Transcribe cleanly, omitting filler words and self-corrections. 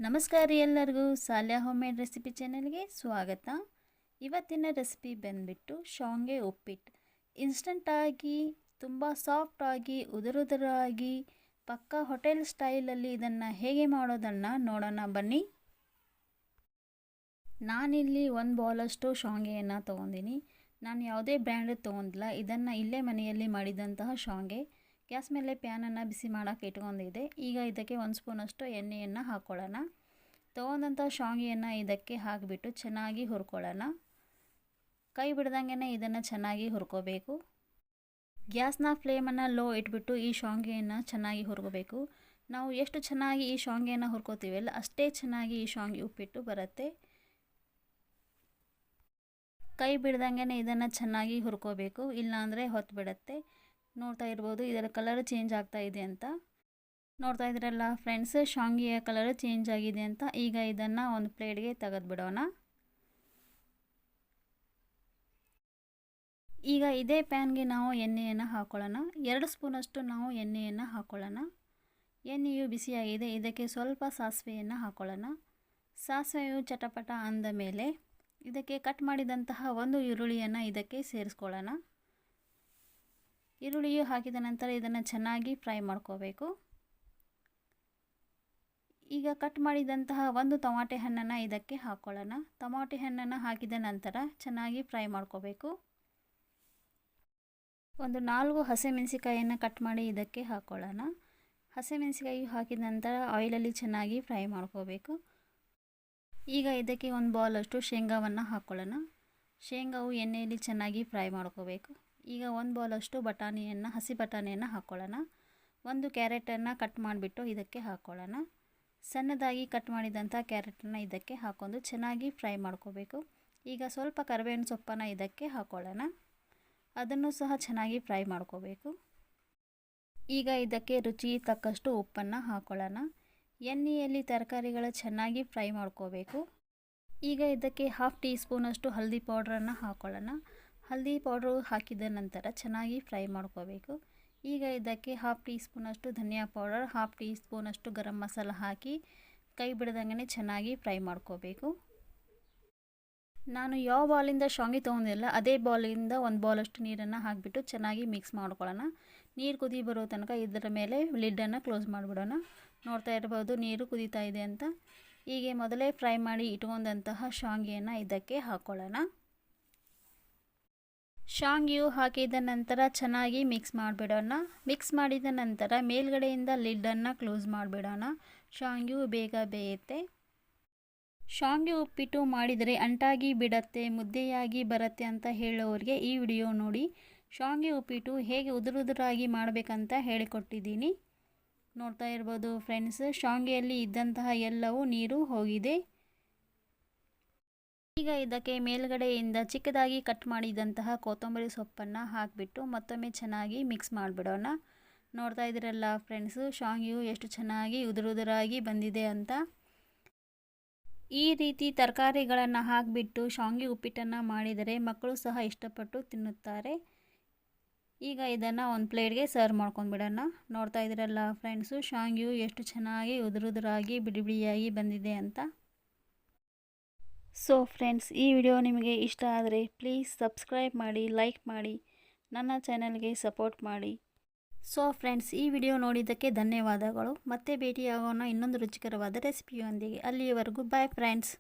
ನಮಸ್ಕಾರ ಎಲ್ಲರಿಗೂ ಸಾಲ್ಯಾ home made recipe ಚಾನೆಲ್ಗೆ ಸ್ವಾಗತ. ಇವತ್ತಿನ ರೆಸಿಪಿ ಬಂದ್ಬಿಟ್ಟು ಶಾವಿಗೆ ಉಪ್ಪಿಟ್ಟು. ಇನ್ಸ್ಟಂಟಾಗಿ ತುಂಬ ಸಾಫ್ಟಾಗಿ ಉದುರುದುರಾಗಿ ಪಕ್ಕಾ ಹೋಟೆಲ್ ಸ್ಟೈಲಲ್ಲಿ ಇದನ್ನು ಹೇಗೆ ಮಾಡೋದನ್ನು ನೋಡೋಣ ಬನ್ನಿ. ನಾನಿಲ್ಲಿ 1 ಬೌಲಷ್ಟು ಶಾವಿಗೆಯನ್ನು ತೊಗೊಂಡಿನಿ. ನಾನು ಯಾವುದೇ ಬ್ರ್ಯಾಂಡ್ ತೊಗೊಂಡಿಲ್ಲ. ಇದನ್ನು ಇಲ್ಲೇ ಮನೆಯಲ್ಲಿ ಮಾಡಿದಂತಹ ಶಾವಿಗೆ. ಗ್ಯಾಸ್ ಮೇಲೆ ಪ್ಯಾನನ್ನು ಬಿಸಿ ಮಾಡೋಕ್ಕೆ ಇಟ್ಕೊಂಡಿದ್ದೆ. ಈಗ ಇದಕ್ಕೆ 1 ಸ್ಪೂನಷ್ಟು ಎಣ್ಣೆಯನ್ನು ಹಾಕ್ಕೊಳ್ಳೋಣ. ತೊಗೊಂಡಂಥ ಶಾವಿಗೆಯನ್ನು ಇದಕ್ಕೆ ಹಾಕಿಬಿಟ್ಟು ಚೆನ್ನಾಗಿ ಹುರ್ಕೊಳ್ಳೋಣ. ಕೈ ಬಿಡ್ದಂಗೆ ಇದನ್ನು ಚೆನ್ನಾಗಿ ಹುರ್ಕೋಬೇಕು. ಗ್ಯಾಸ್ನ ಫ್ಲೇಮನ್ನು ಲೋ ಇಟ್ಬಿಟ್ಟು ಈ ಶಾವಿಗೆಯನ್ನು ಚೆನ್ನಾಗಿ ಹುರ್ಕೋಬೇಕು. ನಾವು ಎಷ್ಟು ಚೆನ್ನಾಗಿ ಈ ಶಾವಿಗೆಯನ್ನು ಹುರ್ಕೋತೀವಲ್ಲ ಅಷ್ಟೇ ಚೆನ್ನಾಗಿ ಈ ಶಾವಿಗೆ ಉಪ್ಪಿಟ್ಟು ಬರುತ್ತೆ. ಕೈ ಬಿಡ್ದಂಗೆ ಇದನ್ನು ಚೆನ್ನಾಗಿ ಹುರ್ಕೋಬೇಕು, ಇಲ್ಲಾಂದರೆ ಹೊತ್ತು ಬಿಡುತ್ತೆ. ನೋಡ್ತಾ ಇರ್ಬೋದು ಇದರ ಕಲರ್ ಚೇಂಜ್ ಆಗ್ತಾ ಇದೆ ಅಂತ. ನೋಡ್ತಾ ಇದ್ರಲ್ಲ ಫ್ರೆಂಡ್ಸ್, ಶಾವಿಗೆಯ ಕಲರ್ ಚೇಂಜ್ ಆಗಿದೆ ಅಂತ. ಈಗ ಇದನ್ನು ಒಂದು ಪ್ಲೇಟ್ಗೆ ತೆಗೆದುಬಿಡೋಣ. ಈಗ ಇದೇ ಪ್ಯಾನ್ಗೆ ನಾವು ಎಣ್ಣೆಯನ್ನು ಹಾಕ್ಕೊಳ್ಳೋಣ. 2 ಸ್ಪೂನಷ್ಟು ನಾವು ಎಣ್ಣೆಯನ್ನು ಹಾಕ್ಕೊಳ್ಳೋಣ. ಎಣ್ಣೆಯು ಬಿಸಿಯಾಗಿದೆ. ಇದಕ್ಕೆ ಸ್ವಲ್ಪ ಸಾಸಿವೆಯನ್ನು ಹಾಕ್ಕೊಳ್ಳೋಣ. ಸಾಸಿವೆಯು ಚಟಪಟ ಅಂದ ಮೇಲೆ ಇದಕ್ಕೆ ಕಟ್ ಮಾಡಿದಂತಹ ಒಂದು ಈರುಳ್ಳಿಯನ್ನು ಇದಕ್ಕೆ ಸೇರಿಸ್ಕೊಳ್ಳೋಣ. ಈರುಳ್ಳಿಯು ಹಾಕಿದ ನಂತರ ಇದನ್ನು ಚೆನ್ನಾಗಿ ಫ್ರೈ ಮಾಡ್ಕೋಬೇಕು. ಈಗ ಕಟ್ ಮಾಡಿದಂತಹ ಒಂದು ಟೊಮಾಟೆ ಹಣ್ಣನ್ನು ಇದಕ್ಕೆ ಹಾಕ್ಕೊಳ್ಳೋಣ. ಟೊಮಾಟೆ ಹಣ್ಣನ್ನು ಹಾಕಿದ ನಂತರ ಚೆನ್ನಾಗಿ ಫ್ರೈ ಮಾಡ್ಕೋಬೇಕು. ಒಂದು 4 ಹಸಿಮೆಣಸಿಕಾಯಿಯನ್ನು ಕಟ್ ಮಾಡಿ ಇದಕ್ಕೆ ಹಾಕ್ಕೊಳ್ಳೋಣ. ಹಸಿಮೆಣಸಿಕಾಯಿ ಹಾಕಿದ ನಂತರ ಆಯಿಲಲ್ಲಿ ಚೆನ್ನಾಗಿ ಫ್ರೈ ಮಾಡ್ಕೋಬೇಕು. ಈಗ ಇದಕ್ಕೆ 1 ಬೌಲಷ್ಟು ಶೇಂಗಾವನ್ನು ಹಾಕ್ಕೊಳ್ಳೋಣ. ಶೇಂಗಾವು ಎಣ್ಣೆಯಲ್ಲಿ ಚೆನ್ನಾಗಿ ಫ್ರೈ ಮಾಡ್ಕೋಬೇಕು. ಈಗ 1 ಬೌಲಷ್ಟು ಬಟಾಣಿಯನ್ನು ಹಸಿ ಬಟಾಣಿಯನ್ನು ಹಾಕ್ಕೊಳ್ಳೋಣ. 1 ಕ್ಯಾರೆಟನ್ನು ಕಟ್ ಮಾಡಿಬಿಟ್ಟು ಇದಕ್ಕೆ ಹಾಕ್ಕೊಳ್ಳೋಣ. ಸಣ್ಣದಾಗಿ ಕಟ್ ಮಾಡಿದಂಥ ಕ್ಯಾರೆಟನ್ನು ಇದಕ್ಕೆ ಹಾಕ್ಕೊಂಡು ಚೆನ್ನಾಗಿ ಫ್ರೈ ಮಾಡ್ಕೋಬೇಕು. ಈಗ ಸ್ವಲ್ಪ ಕರಿಬೇವಿನ ಸೊಪ್ಪನ್ನು ಇದಕ್ಕೆ ಹಾಕ್ಕೊಳ್ಳೋಣ. ಅದನ್ನು ಸಹ ಚೆನ್ನಾಗಿ ಫ್ರೈ ಮಾಡ್ಕೋಬೇಕು. ಈಗ ಇದಕ್ಕೆ ರುಚಿಗೆ ತಕ್ಕಷ್ಟು ಉಪ್ಪನ್ನು ಹಾಕ್ಕೊಳ್ಳೋಣ. ಎಣ್ಣೆಯಲ್ಲಿ ತರಕಾರಿಗಳು ಚೆನ್ನಾಗಿ ಫ್ರೈ ಮಾಡ್ಕೋಬೇಕು. ಈಗ ಇದಕ್ಕೆ 1/2 ಟೀ ಸ್ಪೂನಷ್ಟು ಹಲ್ದಿ ಪೌಡ್ರನ್ನು ಹಾಕ್ಕೊಳ್ಳೋಣ. ಹಲ್ದಿ ಪೌಡ್ರು ಹಾಕಿದ ನಂತರ ಚೆನ್ನಾಗಿ ಫ್ರೈ ಮಾಡ್ಕೋಬೇಕು. ಈಗ ಇದಕ್ಕೆ 1/2 ಟೀ ಸ್ಪೂನಷ್ಟು ಧನಿಯಾ ಪೌಡರ್, 1/2 ಟೀ ಸ್ಪೂನಷ್ಟು ಗರಂ ಮಸಾಲ ಹಾಕಿ ಕೈ ಬಿಡದಂಗೆ ಚೆನ್ನಾಗಿ ಫ್ರೈ ಮಾಡ್ಕೋಬೇಕು. ನಾನು ಯಾವ ಬೌಲಿಂದ ಶಾವಿಗೆ ತೊಗೊಂಡಿಲ್ಲ ಅದೇ ಬೌಲಿಂದ 1 ಬೌಲಷ್ಟು ನೀರನ್ನು ಹಾಕಿಬಿಟ್ಟು ಚೆನ್ನಾಗಿ ಮಿಕ್ಸ್ ಮಾಡ್ಕೊಳ್ಳೋಣ. ನೀರು ಕುದಿ ಬರೋ ತನಕ ಇದರ ಮೇಲೆ ಲಿಡ್ಡನ್ನು ಕ್ಲೋಸ್ ಮಾಡಿಬಿಡೋಣ. ನೋಡ್ತಾ ಇರ್ಬೋದು ನೀರು ಕುದೀತಾ ಇದೆ ಅಂತ. ಹೀಗೆ ಮೊದಲೇ ಫ್ರೈ ಮಾಡಿ ಇಟ್ಕೊಂಡಂತಹ ಶಾವಿಗೆಯನ್ನು ಇದಕ್ಕೆ ಹಾಕ್ಕೊಳ್ಳೋಣ. ಶಾವಿಗೆಯು ಹಾಕಿದ ನಂತರ ಚೆನ್ನಾಗಿ ಮಿಕ್ಸ್ ಮಾಡಿಬಿಡೋಣ. ಮಿಕ್ಸ್ ಮಾಡಿದ ನಂತರ ಮೇಲ್ಗಡೆಯಿಂದ ಲಿಡ್ಡನ್ನು ಕ್ಲೋಸ್ ಮಾಡಿಬಿಡೋಣ. ಶಾವಿಗೆಯು ಬೇಗ ಬೇಯುತ್ತೆ. ಶಾವಿಗೆ ಉಪ್ಪಿಟ್ಟು ಮಾಡಿದರೆ ಅಂಟಾಗಿ ಬಿಡತ್ತೆ, ಮುದ್ದೆಯಾಗಿ ಬರುತ್ತೆ ಅಂತ ಹೇಳೋರಿಗೆ ಈ ವಿಡಿಯೋ ನೋಡಿ. ಶಾವಿಗೆ ಉಪ್ಪಿಟ್ಟು ಹೇಗೆ ಉದುರುದುರಾಗಿ ಮಾಡಬೇಕಂತ ಹೇಳಿಕೊಟ್ಟಿದ್ದೀನಿ. ನೋಡ್ತಾ ಇರ್ಬೋದು ಫ್ರೆಂಡ್ಸ್, ಶಾವಿಗೆಯಲ್ಲಿ ಇದ್ದಂತಹ ಎಲ್ಲವೂ ನೀರು ಹೋಗಿದೆ. ಈಗ ಇದಕ್ಕೆ ಮೇಲ್ಗಡೆಯಿಂದ ಚಿಕ್ಕದಾಗಿ ಕಟ್ ಮಾಡಿದಂತಹ ಕೊತ್ತಂಬರಿ ಸೊಪ್ಪನ್ನು ಹಾಕಿಬಿಟ್ಟು ಮತ್ತೊಮ್ಮೆ ಚೆನ್ನಾಗಿ ಮಿಕ್ಸ್ ಮಾಡಿಬಿಡೋಣ. ನೋಡ್ತಾ ಇದ್ದೀರಲ್ಲ ಫ್ರೆಂಡ್ಸು, ಶಾವಿಗೆಯು ಎಷ್ಟು ಚೆನ್ನಾಗಿ ಉದುರುದುರಾಗಿ ಬಂದಿದೆ ಅಂತ. ಈ ರೀತಿ ತರಕಾರಿಗಳನ್ನು ಹಾಕಿಬಿಟ್ಟು ಶಾವಿಗೆ ಉಪ್ಪಿಟ್ಟನ್ನು ಮಾಡಿದರೆ ಮಕ್ಕಳು ಸಹ ಇಷ್ಟಪಟ್ಟು ತಿನ್ನುತ್ತಾರೆ. ಈಗ ಇದನ್ನು ಒಂದು ಪ್ಲೇಟ್ಗೆ ಸರ್ವ್ ಮಾಡ್ಕೊಂಡ್ಬಿಡೋಣ. ನೋಡ್ತಾ ಇದ್ದೀರಲ್ಲ ಫ್ರೆಂಡ್ಸು, ಶಾವಿಗೆಯು ಎಷ್ಟು ಚೆನ್ನಾಗಿ ಉದುರುದುರಾಗಿ ಬಿಡಿ ಬಿಡಿಯಾಗಿ ಬಂದಿದೆ ಅಂತ. ಸೊ ಫ್ರೆಂಡ್ಸ್, ಈ ವಿಡಿಯೋ ನಿಮಗೆ ಇಷ್ಟ ಆದರೆ ಪ್ಲೀಸ್ ಸಬ್ಸ್ಕ್ರೈಬ್ ಮಾಡಿ, ಲೈಕ್ ಮಾಡಿ, ನನ್ನ ಚಾನಲ್ಗೆ ಸಪೋರ್ಟ್ ಮಾಡಿ. ಸೊ ಫ್ರೆಂಡ್ಸ್, ಈ ವಿಡಿಯೋ ನೋಡಿದ್ದಕ್ಕೆ ಧನ್ಯವಾದಗಳು. ಮತ್ತೆ ಭೇಟಿಯಾಗೋಣ ಇನ್ನೊಂದು ರುಚಿಕರವಾದ ರೆಸಿಪಿಯೊಂದಿಗೆ. ಅಲ್ಲಿಯವರೆಗೂ ಬಾಯ್ ಫ್ರೆಂಡ್ಸ್.